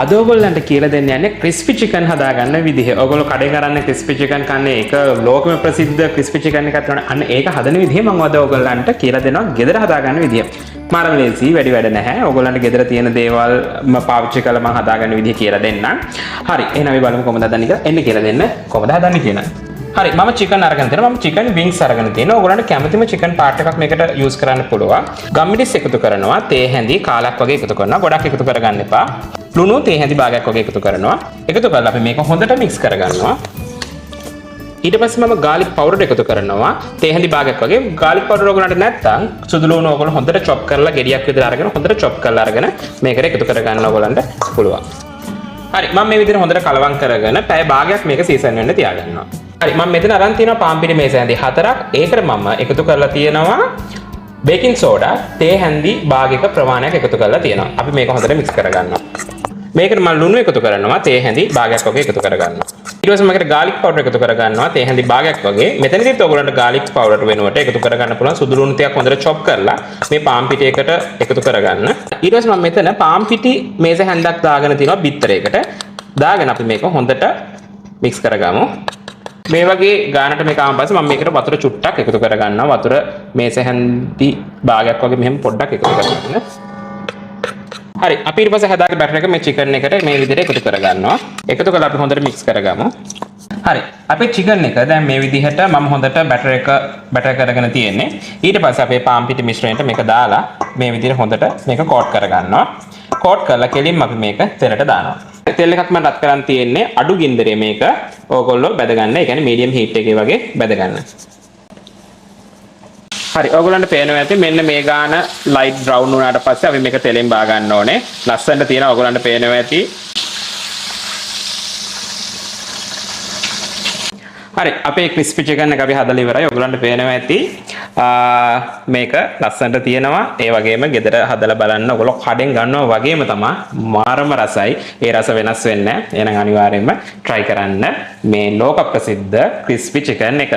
අද ඔයගොල්ලන්ට කියලා දෙන්න යන්නේ ක්‍රිස්පි චිකන් හදාගන්න විදිහ. ඔයගොල්ලෝ කඩේ කරන්නේ ක්‍රිස්පි චිකන් කන්නේ ඒක ලෝකෙම ප්‍රසිද්ධ ක්‍රිස්පි චිකන් එකක් තමයි. අන්න ඒක හදන විදිහ මම අද ඔයගොල්ලන්ට කියලා දෙනවා ගෙදර හදාගන්න විදිහ. මාරම ලේසි වැඩි වැඩ නැහැ. ඔයගොල්ලන්ට ගෙදර තියෙන දේවල් පාවිච්චි කරලා මම හදාගන්න විදිහ කියලා දෙන්නම්. හරි එහෙනම් අපි බලමු කොහොමද හදන්නේ කියලා. එන්න කියලා දෙන්න කොහොමද හදන්නේ කියලා. හරි මම චිකන් අරගෙන තියෙනවා. මම චිකන් වින්ග්ස් අරගෙන තියෙනවා. ඔයගොල්ලන්ට කැමතිම චිකන් පාර්ට් එකක් මේකට යූස් කරන්න පුළුවන්. ගම්මිරිස් එකතු කරනවා. තේ හැඳි කාලක් වගේ එකතු කරනවා. ගොඩක් එකතු කරගන්න එපා. ලුණු තේ හැඳි භාගයක් වගේ එකතු කරනවා. එකතු කරලා අපි මේක හොඳට මික්ස් කරගන්නවා. ඊට පස්සේ මම garlic powder එකතු කරනවා. තේ හැඳි භාගයක් වගේ. garlic powder ඔයගොල්ලන්ට නැත්නම් සුදු ලුණු ඔයගොල්ලෝ හොඳට chop කරලා ගෙඩියක් විතර අරගෙන හොඳට chop කරලා අරගෙන මේකට එකතු කරගන්න ඔයගොල්ලන්ට පුළුවන්. හරි මම මේ විදිහට හොඳට කලවම් කරගෙන පැය භාගයක් මේක සීසන් වෙන්න තියාගන්නවා. හරි මම මෙතන අරන් තියෙනවා පාන් පිටි මේස හැඳි 4ක්. ඒකට මම එකතු කරලා තියෙනවා බේකින් සෝඩා තේ හැඳි භාගයක ප්‍රමාණයක් එකතු කරලා තියෙනවා. අපි මේක හොඳට මික්ස් කරගන්නවා. මේකට මම ලුණු එකතු කරනවා තේ හැඳි භාගයක් වගේ එකතු කරගන්නවා. ඊට පස්සේ මම garlic powder එකතු කරගන්නවා තේ හැඳි භාගයක් වගේ. මෙතනදිත් ඔයගොල්ලන්ට garlic powder වෙනුවට එකතු කරගන්න පුළුවන් සුදු ලුණු ටිකක් හොඳට chop කරලා මේ පාන් පිටියකට එකතු කරගන්න. ඊට පස්සේ මම මෙතන පාන් පිටි මේස හැන්දක් දාගෙන තිනවා බිත්තරයකට. දාගෙන අපි මේක හොඳට මික්ස් කරගමු. මේ වගේ ගානට මේක ආවන් පස්සේ මම මේකට වතුර චුට්ටක් එකතු කරගන්නවා. වතුර මේස හැන්දි භාගයක් වගේ මෙහෙම පොඩ්ඩක් එකතු කරගන්න. හරි අපි ඊට පස්සේ හදාගෙන බැටර් එක මේ චිකන් එකට මේ විදිහට එකතු කරගන්නවා. එකතු කරලා අපි හොඳට මික්ස් කරගමු. හරි අපේ චිකන් එක දැන් මේ විදිහට මම හොඳට බැටර් කරගෙන තියෙන්නේ. ඊට පස්සේ අපේ පාන් පිටි මිශ්‍රණයට මේක දාලා මේ විදිහට හොඳට මේක කෝට් කරගන්නවා. කෝට් කරලා කෙලින්ම අපි මේක තෙලට දානවා. තෙල් එකක් මම රත් කරන් තියෙන්නේ අඩු ගින්දරේ මේක ඕගොල්ලෝ බැද ගන්න. ඒ කියන්නේ මීඩියම් හීට් එකේ වගේ බැද ගන්න. හරි ඔයගොල්ලන්ට පේනවා ඇති මෙන්න මේ ගාන ලයිට් බ්‍රවුන් වුණාට පස්සේ අපි මේක තෙලෙන් බා ගන්න ඕනේ. ලස්සනට තියෙනවා ඔයගොල්ලන්ට පේනවා ඇති. හරි අපේ ක්‍රිස්පි චිකන් එක අපි හදලා ඉවරයි. ඔයගොල්ලන්ට පේනවා ඇති මේක ලස්සනට තියෙනවා. ඒ වගේම ගෙදර හදලා බලන්න ඔයගොල්ලෝ කඩෙන් ගන්නවා වගේම තමයි මාරම රසයි. ඒ රස වෙනස් වෙන්නේ නැහැ. එහෙනම් අනිවාර්යයෙන්ම try කරන්න මේ ලෝක ප්‍රසිද්ධ ක්‍රිස්පි චිකන් එක.